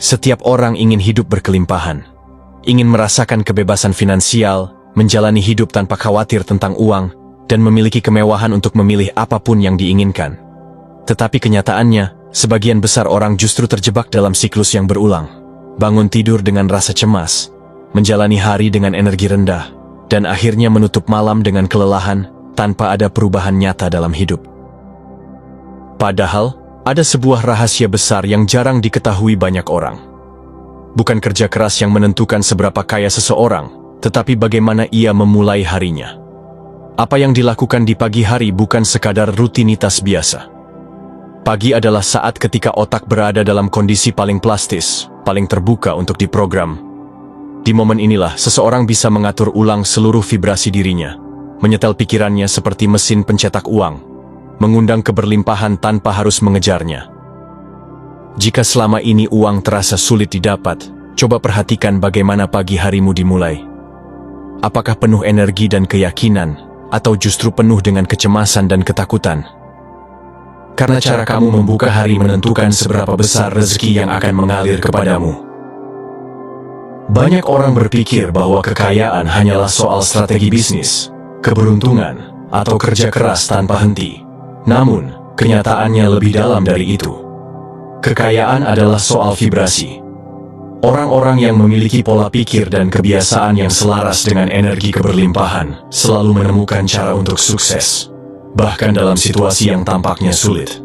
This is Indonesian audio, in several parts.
Setiap orang ingin hidup berkelimpahan, ingin merasakan kebebasan finansial, menjalani hidup tanpa khawatir tentang uang, dan memiliki kemewahan untuk memilih apapun yang diinginkan. Tetapi kenyataannya, sebagian besar orang justru terjebak dalam siklus yang berulang. Bangun tidur dengan rasa cemas, menjalani hari dengan energi rendah, dan akhirnya menutup malam dengan kelelahan tanpa ada perubahan nyata dalam hidup. Padahal, ada sebuah rahasia besar yang jarang diketahui banyak orang. Bukan kerja keras yang menentukan seberapa kaya seseorang, tetapi bagaimana ia memulai harinya. Apa yang dilakukan di pagi hari bukan sekadar rutinitas biasa. Pagi adalah saat ketika otak berada dalam kondisi paling plastis, paling terbuka untuk diprogram. Di momen inilah seseorang bisa mengatur ulang seluruh vibrasi dirinya, menyetel pikirannya seperti mesin pencetak uang, mengundang keberlimpahan tanpa harus mengejarnya. Jika selama ini uang terasa sulit didapat, coba perhatikan bagaimana pagi harimu dimulai. Apakah penuh energi dan keyakinan, atau justru penuh dengan kecemasan dan ketakutan? Karena cara kamu membuka hari menentukan seberapa besar rezeki yang akan mengalir kepadamu. Banyak orang berpikir bahwa kekayaan hanyalah soal strategi bisnis, keberuntungan, atau kerja keras tanpa henti. Namun, kenyataannya lebih dalam dari itu. Kekayaan adalah soal vibrasi. Orang-orang yang memiliki pola pikir dan kebiasaan yang selaras dengan energi keberlimpahan selalu menemukan cara untuk sukses, bahkan dalam situasi yang tampaknya sulit.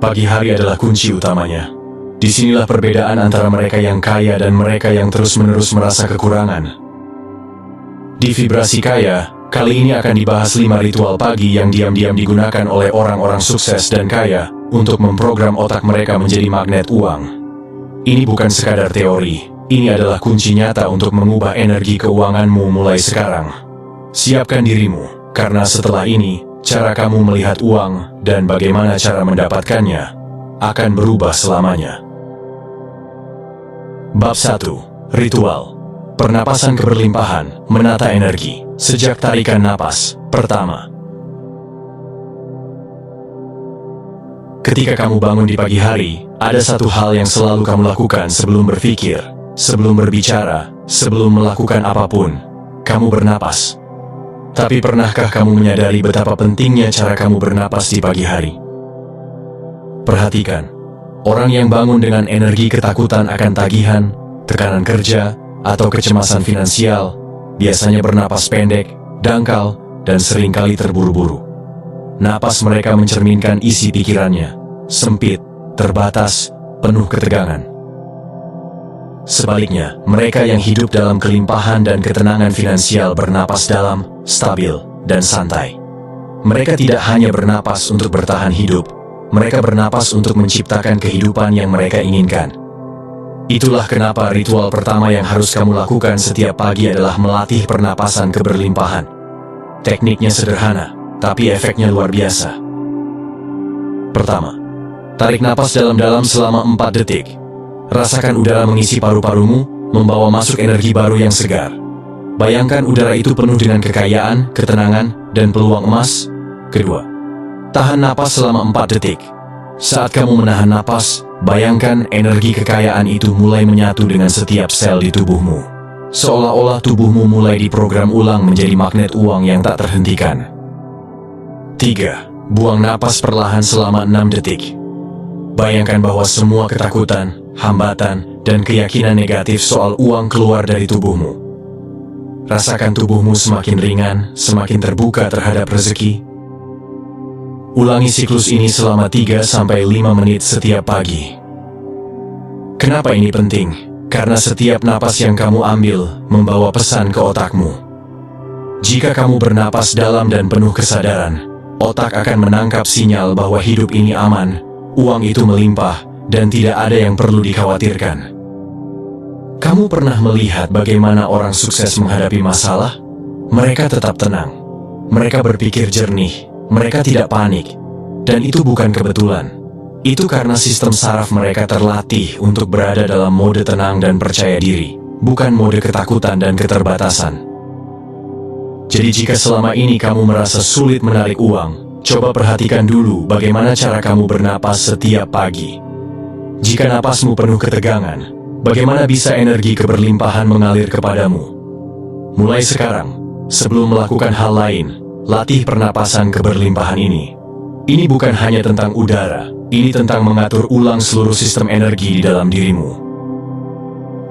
Pagi hari adalah kunci utamanya. Disinilah perbedaan antara mereka yang kaya dan mereka yang terus-menerus merasa kekurangan. Di Vibrasi Kaya, kali ini akan dibahas 5 ritual pagi yang diam-diam digunakan oleh orang-orang sukses dan kaya untuk memprogram otak mereka menjadi magnet uang. Ini bukan sekadar teori, ini adalah kunci nyata untuk mengubah energi keuanganmu mulai sekarang. Siapkan dirimu, karena setelah ini, cara kamu melihat uang dan bagaimana cara mendapatkannya akan berubah selamanya. Bab 1. Ritual Pernapasan keberlimpahan, menata energi. Sejak tarikan napas pertama. Ketika kamu bangun di pagi hari, ada satu hal yang selalu kamu lakukan sebelum berpikir, sebelum berbicara, sebelum melakukan apapun. Kamu bernapas. Tapi pernahkah kamu menyadari betapa pentingnya cara kamu bernapas di pagi hari? Perhatikan, orang yang bangun dengan energi ketakutan akan tagihan, tekanan kerja, atau kecemasan finansial, biasanya bernapas pendek, dangkal, dan seringkali terburu-buru. Napas mereka mencerminkan isi pikirannya, sempit, terbatas, penuh ketegangan. Sebaliknya, mereka yang hidup dalam kelimpahan dan ketenangan finansial bernapas dalam, stabil, dan santai. Mereka tidak hanya bernapas untuk bertahan hidup, mereka bernapas untuk menciptakan kehidupan yang mereka inginkan. Itulah kenapa ritual pertama yang harus kamu lakukan setiap pagi adalah melatih pernapasan keberlimpahan. Tekniknya sederhana, tapi efeknya luar biasa. Pertama, tarik napas dalam-dalam selama 4 detik. Rasakan udara mengisi paru-parumu, membawa masuk energi baru yang segar. Bayangkan udara itu penuh dengan kekayaan, ketenangan, dan peluang emas. Kedua, tahan napas selama 4 detik. Saat kamu menahan napas, bayangkan energi kekayaan itu mulai menyatu dengan setiap sel di tubuhmu. Seolah-olah tubuhmu mulai diprogram ulang menjadi magnet uang yang tak terhentikan. 3. Buang napas perlahan selama 6 detik. Bayangkan bahwa semua ketakutan, hambatan, dan keyakinan negatif soal uang keluar dari tubuhmu. Rasakan tubuhmu semakin ringan, semakin terbuka terhadap rezeki. Ulangi siklus ini selama 3-5 menit setiap pagi. Kenapa ini penting? Karena setiap napas yang kamu ambil membawa pesan ke otakmu. Jika kamu bernapas dalam dan penuh kesadaran, otak akan menangkap sinyal bahwa hidup ini aman, uang itu melimpah, dan tidak ada yang perlu dikhawatirkan. Kamu pernah melihat bagaimana orang sukses menghadapi masalah? Mereka tetap tenang. Mereka berpikir jernih. Mereka tidak panik, dan itu bukan kebetulan. Itu karena sistem saraf mereka terlatih untuk berada dalam mode tenang dan percaya diri, bukan mode ketakutan dan keterbatasan. Jadi jika selama ini kamu merasa sulit menarik uang, coba perhatikan dulu bagaimana cara kamu bernapas setiap pagi. Jika napasmu penuh ketegangan, bagaimana bisa energi keberlimpahan mengalir kepadamu? Mulai sekarang, sebelum melakukan hal lain, latih pernapasan keberlimpahan ini. Ini bukan hanya tentang udara, ini tentang mengatur ulang seluruh sistem energi di dalam dirimu.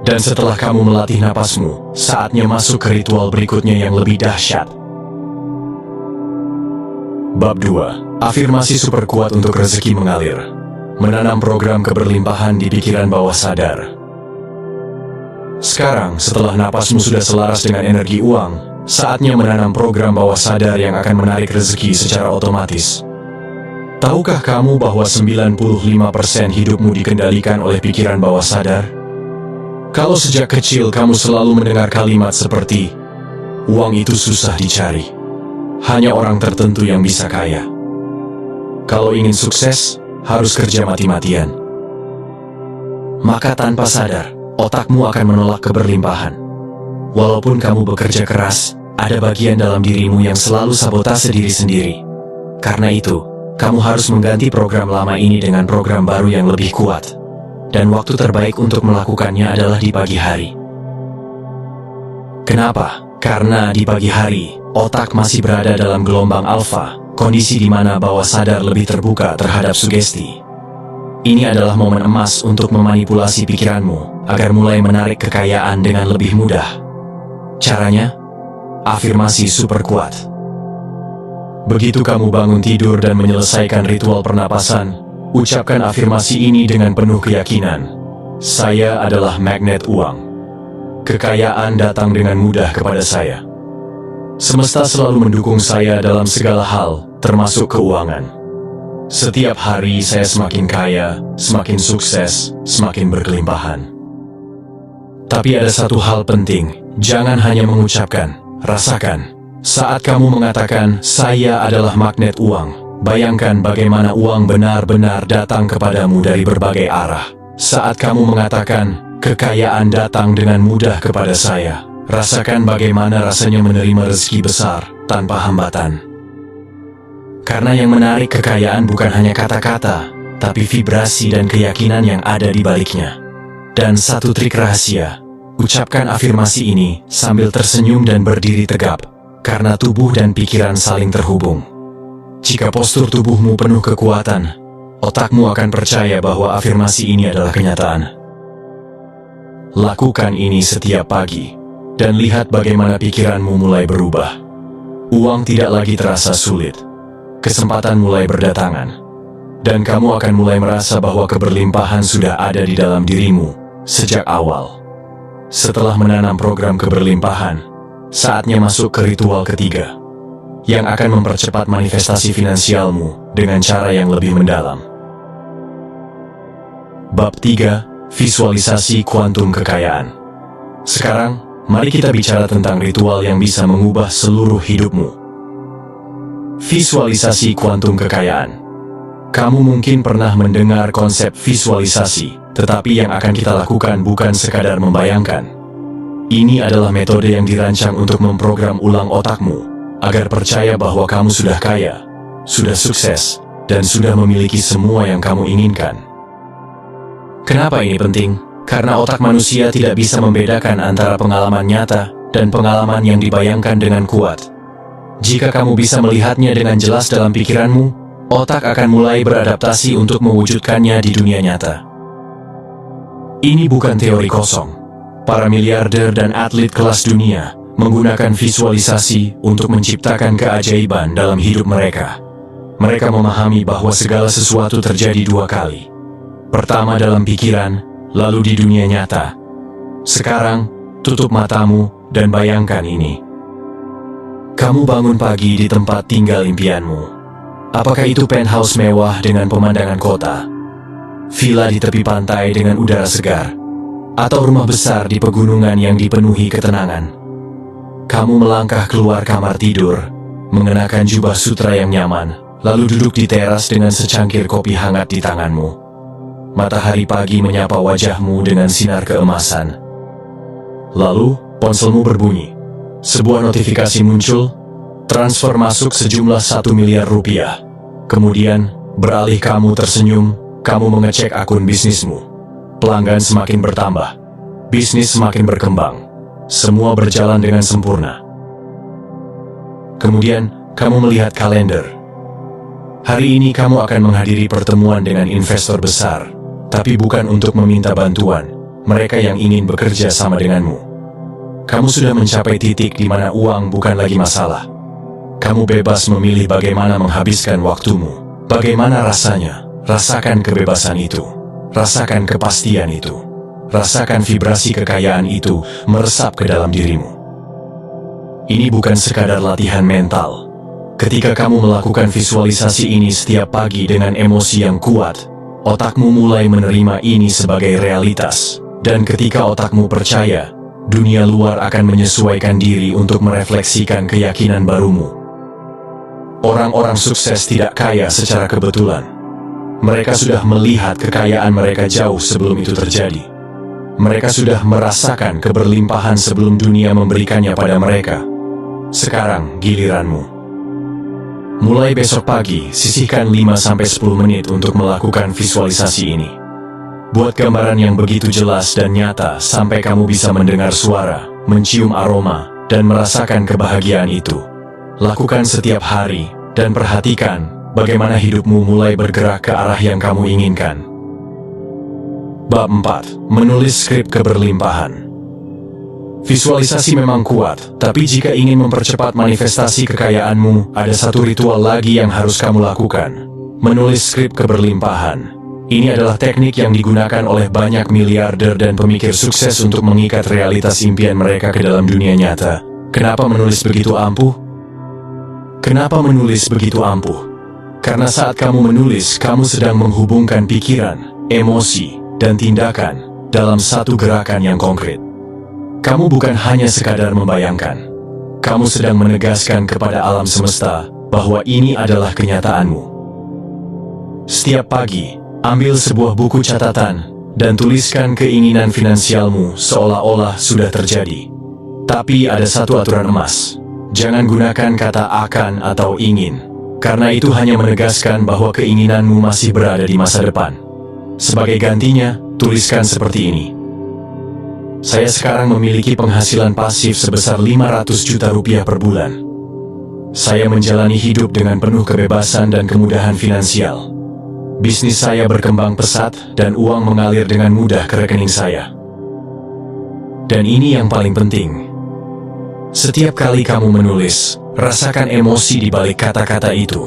Dan setelah kamu melatih napasmu, saatnya masuk ke ritual berikutnya yang lebih dahsyat. Bab 2. Afirmasi super kuat untuk rezeki mengalir. Menanam program keberlimpahan di pikiran bawah sadar. Sekarang, setelah napasmu sudah selaras dengan energi uang, saatnya menanam program bawah sadar yang akan menarik rezeki secara otomatis. Tahukah kamu bahwa 95% hidupmu dikendalikan oleh pikiran bawah sadar? Kalau sejak kecil kamu selalu mendengar kalimat seperti, "Uang itu susah dicari. Hanya orang tertentu yang bisa kaya. Kalau ingin sukses, harus kerja mati-matian." Maka tanpa sadar, otakmu akan menolak keberlimpahan. Walaupun kamu bekerja keras, ada bagian dalam dirimu yang selalu sabotase diri sendiri. Karena itu, kamu harus mengganti program lama ini dengan program baru yang lebih kuat. Dan waktu terbaik untuk melakukannya adalah di pagi hari. Kenapa? Karena di pagi hari, otak masih berada dalam gelombang alfa, kondisi di mana bawah sadar lebih terbuka terhadap sugesti. Ini adalah momen emas untuk memanipulasi pikiranmu, agar mulai menarik kekayaan dengan lebih mudah. Caranya? Afirmasi super kuat. Begitu kamu bangun tidur dan menyelesaikan ritual pernapasan, ucapkan afirmasi ini dengan penuh keyakinan. Saya adalah magnet uang. Kekayaan datang dengan mudah kepada saya. Semesta selalu mendukung saya dalam segala hal, termasuk keuangan. Setiap hari saya semakin kaya, semakin sukses, semakin berkelimpahan. Tapi ada satu hal penting, jangan hanya mengucapkan, rasakan. Saat kamu mengatakan, "Saya adalah magnet uang," bayangkan bagaimana uang benar-benar datang kepadamu dari berbagai arah. Saat kamu mengatakan, "Kekayaan datang dengan mudah kepada saya," rasakan bagaimana rasanya menerima rezeki besar, tanpa hambatan. Karena yang menarik kekayaan bukan hanya kata-kata, tapi vibrasi dan keyakinan yang ada di baliknya. Dan satu trik rahasia, ucapkan afirmasi ini sambil tersenyum dan berdiri tegap, karena tubuh dan pikiran saling terhubung. Jika postur tubuhmu penuh kekuatan, otakmu akan percaya bahwa afirmasi ini adalah kenyataan. Lakukan ini setiap pagi, dan lihat bagaimana pikiranmu mulai berubah. Uang tidak lagi terasa sulit. Kesempatan mulai berdatangan. Dan kamu akan mulai merasa bahwa keberlimpahan sudah ada di dalam dirimu sejak awal. Setelah menanam program keberlimpahan, saatnya masuk ke ritual ketiga, yang akan mempercepat manifestasi finansialmu dengan cara yang lebih mendalam. Bab 3. Visualisasi kuantum kekayaan. Sekarang, mari kita bicara tentang ritual yang bisa mengubah seluruh hidupmu. Visualisasi kuantum kekayaan. Kamu mungkin pernah mendengar konsep visualisasi, tetapi yang akan kita lakukan bukan sekadar membayangkan. Ini adalah metode yang dirancang untuk memprogram ulang otakmu, agar percaya bahwa kamu sudah kaya, sudah sukses, dan sudah memiliki semua yang kamu inginkan. Kenapa ini penting? Karena otak manusia tidak bisa membedakan antara pengalaman nyata dan pengalaman yang dibayangkan dengan kuat. Jika kamu bisa melihatnya dengan jelas dalam pikiranmu, otak akan mulai beradaptasi untuk mewujudkannya di dunia nyata. Ini bukan teori kosong. Para miliarder dan atlet kelas dunia menggunakan visualisasi untuk menciptakan keajaiban dalam hidup mereka. Mereka memahami bahwa segala sesuatu terjadi dua kali. Pertama dalam pikiran, lalu di dunia nyata. Sekarang, tutup matamu dan bayangkan ini. Kamu bangun pagi di tempat tinggal impianmu. Apakah itu penthouse mewah dengan pemandangan kota? Villa di tepi pantai dengan udara segar? Atau rumah besar di pegunungan yang dipenuhi ketenangan? Kamu melangkah keluar kamar tidur, mengenakan jubah sutra yang nyaman, lalu duduk di teras dengan secangkir kopi hangat di tanganmu. Matahari pagi menyapa wajahmu dengan sinar keemasan. Lalu, ponselmu berbunyi. Sebuah notifikasi muncul, transfer masuk sejumlah 1 miliar rupiah. Kemudian, beralih kamu tersenyum, kamu mengecek akun bisnismu. Pelanggan semakin bertambah, bisnis semakin berkembang, semua berjalan dengan sempurna. Kemudian, kamu melihat kalender. Hari ini kamu akan menghadiri pertemuan dengan investor besar, tapi bukan untuk meminta bantuan, mereka yang ingin bekerja sama denganmu. Kamu sudah mencapai titik di mana uang bukan lagi masalah. Kamu bebas memilih bagaimana menghabiskan waktumu. Bagaimana rasanya? Rasakan kebebasan itu. Rasakan kepastian itu. Rasakan vibrasi kekayaan itu meresap ke dalam dirimu. Ini bukan sekadar latihan mental. Ketika kamu melakukan visualisasi ini setiap pagi dengan emosi yang kuat, otakmu mulai menerima ini sebagai realitas. Dan ketika otakmu percaya, dunia luar akan menyesuaikan diri untuk merefleksikan keyakinan barumu. Orang-orang sukses tidak kaya secara kebetulan. Mereka sudah melihat kekayaan mereka jauh sebelum itu terjadi. Mereka sudah merasakan keberlimpahan sebelum dunia memberikannya pada mereka. Sekarang giliranmu. Mulai besok pagi, sisihkan 5-10 menit untuk melakukan visualisasi ini. Buat gambaran yang begitu jelas dan nyata sampai kamu bisa mendengar suara, mencium aroma, dan merasakan kebahagiaan itu. Lakukan setiap hari, dan perhatikan bagaimana hidupmu mulai bergerak ke arah yang kamu inginkan. Bab 4. Menulis skrip keberlimpahan. Visualisasi memang kuat, tapi jika ingin mempercepat manifestasi kekayaanmu, ada satu ritual lagi yang harus kamu lakukan. Menulis skrip keberlimpahan. Ini adalah teknik yang digunakan oleh banyak miliarder dan pemikir sukses untuk mengikat realitas impian mereka ke dalam dunia nyata. Kenapa menulis begitu ampuh? Kenapa menulis begitu ampuh? Karena saat kamu menulis, kamu sedang menghubungkan pikiran, emosi, dan tindakan dalam satu gerakan yang konkret. Kamu bukan hanya sekadar membayangkan. Kamu sedang menegaskan kepada alam semesta bahwa ini adalah kenyataanmu. Setiap pagi, ambil sebuah buku catatan dan tuliskan keinginan finansialmu seolah-olah sudah terjadi. Tapi ada satu aturan emas. Jangan gunakan kata akan atau ingin, karena itu hanya menegaskan bahwa keinginanmu masih berada di masa depan. Sebagai gantinya, tuliskan seperti ini. Saya sekarang memiliki penghasilan pasif sebesar 500 juta rupiah per bulan. Saya menjalani hidup dengan penuh kebebasan dan kemudahan finansial. Bisnis saya berkembang pesat dan uang mengalir dengan mudah ke rekening saya. Dan ini yang paling penting. Setiap kali kamu menulis, rasakan emosi di balik kata-kata itu.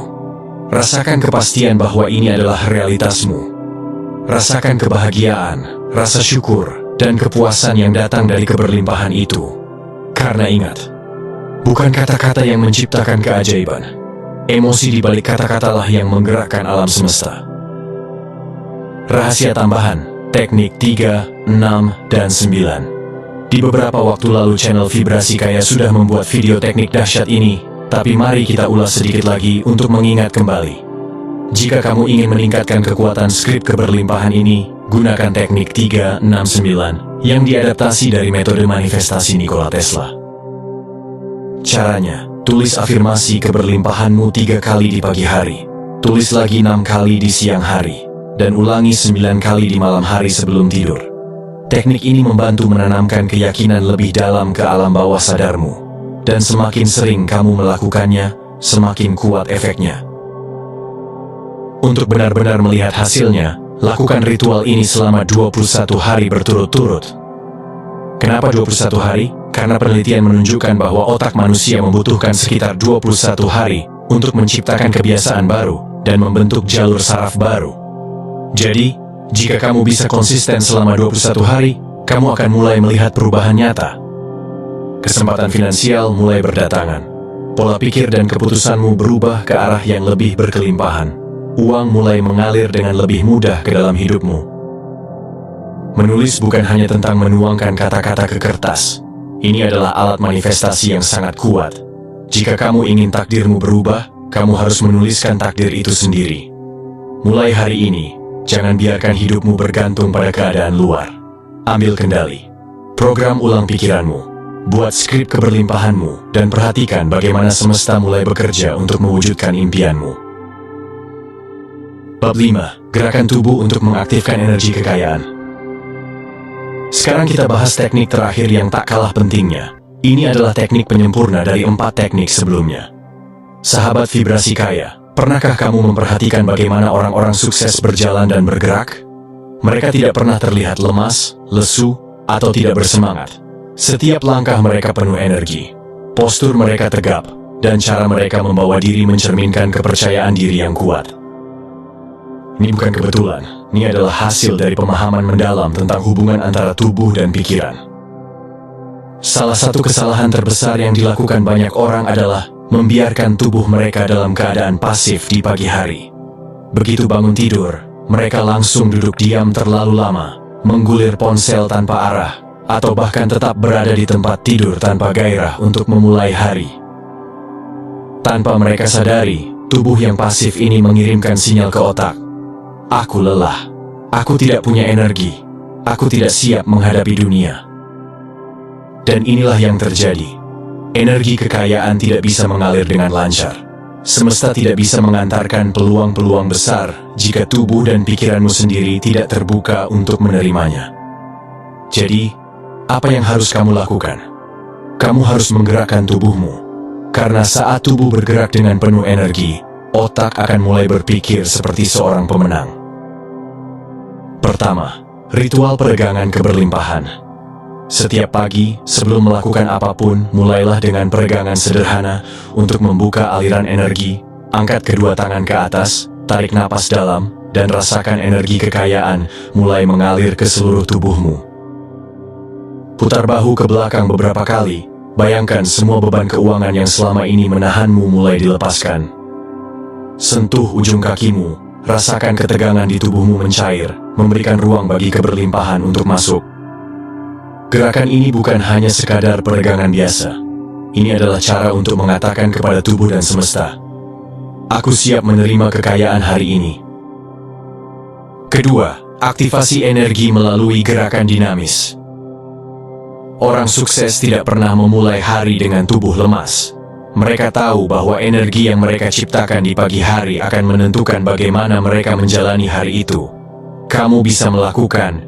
Rasakan kepastian bahwa ini adalah realitasmu. Rasakan kebahagiaan, rasa syukur, dan kepuasan yang datang dari keberlimpahan itu. Karena ingat, bukan kata-kata yang menciptakan keajaiban. Emosi di balik kata-katalah yang menggerakkan alam semesta. Rahasia tambahan, teknik 3, 6, dan 9. Di beberapa waktu lalu channel Vibrasi Kaya sudah membuat video teknik dahsyat ini, tapi mari kita ulas sedikit lagi untuk mengingat kembali. Jika kamu ingin meningkatkan kekuatan skrip keberlimpahan ini, gunakan teknik 3, 6, 9 yang diadaptasi dari metode manifestasi Nikola Tesla. Caranya, tulis afirmasi keberlimpahanmu 3 kali di pagi hari, tulis lagi 6 kali di siang hari, dan ulangi 9 kali di malam hari sebelum tidur. Teknik ini membantu menanamkan keyakinan lebih dalam ke alam bawah sadarmu. Dan semakin sering kamu melakukannya, semakin kuat efeknya. Untuk benar-benar melihat hasilnya, lakukan ritual ini selama 21 hari berturut-turut. Kenapa 21 hari? Karena penelitian menunjukkan bahwa otak manusia membutuhkan sekitar 21 hari untuk menciptakan kebiasaan baru dan membentuk jalur saraf baru. Jadi, jika kamu bisa konsisten selama 21 hari, kamu akan mulai melihat perubahan nyata. Kesempatan finansial mulai berdatangan. Pola pikir dan keputusanmu berubah ke arah yang lebih berkelimpahan. Uang mulai mengalir dengan lebih mudah ke dalam hidupmu. Menulis bukan hanya tentang menuangkan kata-kata ke kertas. Ini adalah alat manifestasi yang sangat kuat. Jika kamu ingin takdirmu berubah, kamu harus menuliskan takdir itu sendiri. Mulai hari ini, jangan biarkan hidupmu bergantung pada keadaan luar. Ambil kendali. Program ulang pikiranmu. Buat skrip keberlimpahanmu dan perhatikan bagaimana semesta mulai bekerja untuk mewujudkan impianmu. Bab 5. Gerakan tubuh untuk mengaktifkan energi kekayaan. Sekarang kita bahas teknik terakhir yang tak kalah pentingnya. Ini adalah teknik penyempurna dari 4 teknik sebelumnya. Sahabat vibrasi kaya, pernahkah kamu memperhatikan bagaimana orang-orang sukses berjalan dan bergerak? Mereka tidak pernah terlihat lemas, lesu, atau tidak bersemangat. Setiap langkah mereka penuh energi. Postur mereka tegap, dan cara mereka membawa diri mencerminkan kepercayaan diri yang kuat. Ini bukan kebetulan, ini adalah hasil dari pemahaman mendalam tentang hubungan antara tubuh dan pikiran. Salah satu kesalahan terbesar yang dilakukan banyak orang adalah membiarkan tubuh mereka dalam keadaan pasif di pagi hari. Begitu bangun tidur, mereka langsung duduk diam terlalu lama, menggulir ponsel tanpa arah, atau bahkan tetap berada di tempat tidur tanpa gairah untuk memulai hari. Tanpa mereka sadari, tubuh yang pasif ini mengirimkan sinyal ke otak. Aku lelah, aku tidak punya energi, aku tidak siap menghadapi dunia. Dan inilah yang terjadi. Energi kekayaan tidak bisa mengalir dengan lancar. Semesta tidak bisa mengantarkan peluang-peluang besar jika tubuh dan pikiranmu sendiri tidak terbuka untuk menerimanya. Jadi, apa yang harus kamu lakukan? Kamu harus menggerakkan tubuhmu. Karena saat tubuh bergerak dengan penuh energi, otak akan mulai berpikir seperti seorang pemenang. Pertama, ritual peregangan keberlimpahan. Setiap pagi, sebelum melakukan apapun, mulailah dengan peregangan sederhana untuk membuka aliran energi. Angkat kedua tangan ke atas, tarik napas dalam, dan rasakan energi kekayaan mulai mengalir ke seluruh tubuhmu. Putar bahu ke belakang beberapa kali. Bayangkan semua beban keuangan yang selama ini menahanmu mulai dilepaskan. Sentuh ujung kakimu, rasakan ketegangan di tubuhmu mencair, memberikan ruang bagi keberlimpahan untuk masuk. Gerakan ini bukan hanya sekadar peregangan biasa. Ini adalah cara untuk mengatakan kepada tubuh dan semesta, aku siap menerima kekayaan hari ini. Kedua, aktivasi energi melalui gerakan dinamis. Orang sukses tidak pernah memulai hari dengan tubuh lemas. Mereka tahu bahwa energi yang mereka ciptakan di pagi hari akan menentukan bagaimana mereka menjalani hari itu. Kamu bisa melakukan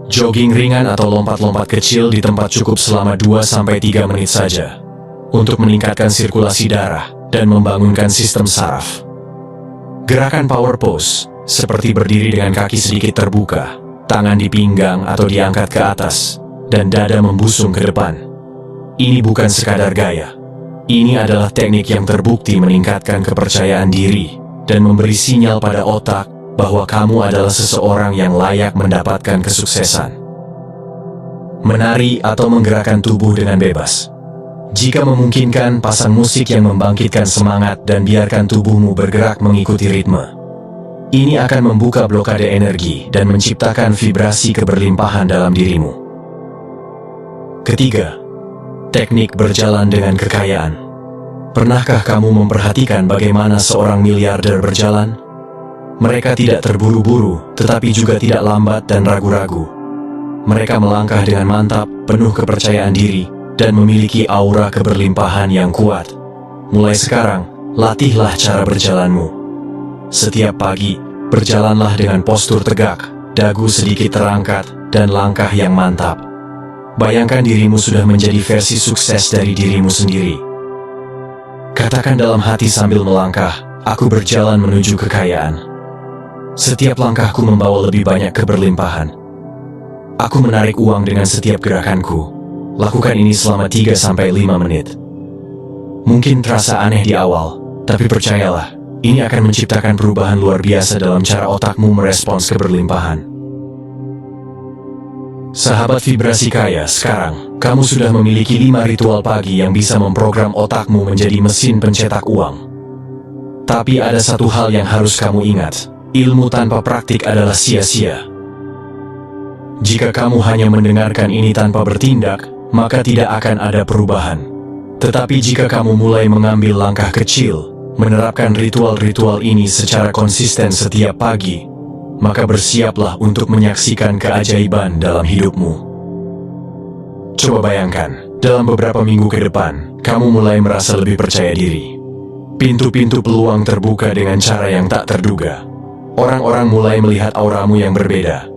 jogging ringan atau lompat-lompat kecil di tempat cukup selama 2-3 menit saja untuk meningkatkan sirkulasi darah dan membangunkan sistem saraf. Gerakan power pose, seperti berdiri dengan kaki sedikit terbuka, tangan di pinggang atau diangkat ke atas, dan dada membusung ke depan. Ini bukan sekadar gaya. Ini adalah teknik yang terbukti meningkatkan kepercayaan diri dan memberi sinyal pada otak bahwa kamu adalah seseorang yang layak mendapatkan kesuksesan. Menari atau menggerakkan tubuh dengan bebas. Jika memungkinkan, pasang musik yang membangkitkan semangat dan biarkan tubuhmu bergerak mengikuti ritme. Ini akan membuka blokade energi dan menciptakan vibrasi keberlimpahan dalam dirimu. Ketiga, teknik berjalan dengan kekayaan. Pernahkah kamu memperhatikan bagaimana seorang miliarder berjalan? Mereka tidak terburu-buru, tetapi juga tidak lambat dan ragu-ragu. Mereka melangkah dengan mantap, penuh kepercayaan diri, dan memiliki aura keberlimpahan yang kuat. Mulai sekarang, latihlah cara berjalanmu. Setiap pagi, berjalanlah dengan postur tegak, dagu sedikit terangkat, dan langkah yang mantap. Bayangkan dirimu sudah menjadi versi sukses dari dirimu sendiri. Katakan dalam hati sambil melangkah, aku berjalan menuju kekayaan. Setiap langkahku membawa lebih banyak keberlimpahan. Aku menarik uang dengan setiap gerakanku. Lakukan ini selama 3-5 menit. Mungkin terasa aneh di awal, tapi percayalah, ini akan menciptakan perubahan luar biasa dalam cara otakmu merespons keberlimpahan. Sahabat vibrasi kaya, sekarang, kamu sudah memiliki 5 ritual pagi yang bisa memprogram otakmu menjadi mesin pencetak uang. Tapi ada satu hal yang harus kamu ingat, ilmu tanpa praktik adalah sia-sia. Jika kamu hanya mendengarkan ini tanpa bertindak, maka tidak akan ada perubahan. Tetapi jika kamu mulai mengambil langkah kecil, menerapkan ritual-ritual ini secara konsisten setiap pagi, maka bersiaplah untuk menyaksikan keajaiban dalam hidupmu. Coba bayangkan, dalam beberapa minggu ke depan, kamu mulai merasa lebih percaya diri. Pintu-pintu peluang terbuka dengan cara yang tak terduga. Orang-orang mulai melihat auramu yang berbeda.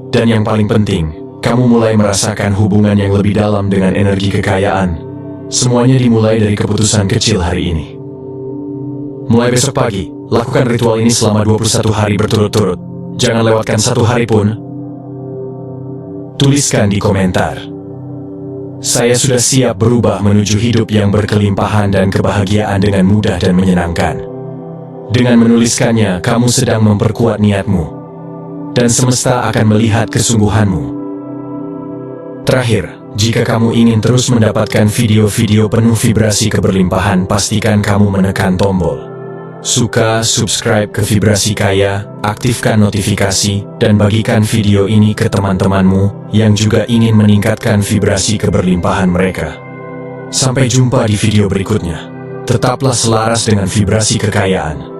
Dan yang paling penting, kamu mulai merasakan hubungan yang lebih dalam dengan energi kekayaan. Semuanya dimulai dari keputusan kecil hari ini. Mulai besok pagi, lakukan ritual ini selama 21 hari berturut-turut. Jangan lewatkan satu hari pun. Tuliskan di komentar. Saya sudah siap berubah menuju hidup yang berkelimpahan dan kebahagiaan dengan mudah dan menyenangkan. Dengan menuliskannya, kamu sedang memperkuat niatmu. Dan semesta akan melihat kesungguhanmu. Terakhir, jika kamu ingin terus mendapatkan video-video penuh vibrasi keberlimpahan, pastikan kamu menekan tombol suka, subscribe ke Vibrasi Kaya, aktifkan notifikasi, dan bagikan video ini ke teman-temanmu yang juga ingin meningkatkan vibrasi keberlimpahan mereka. Sampai jumpa di video berikutnya. Tetaplah selaras dengan vibrasi kekayaan.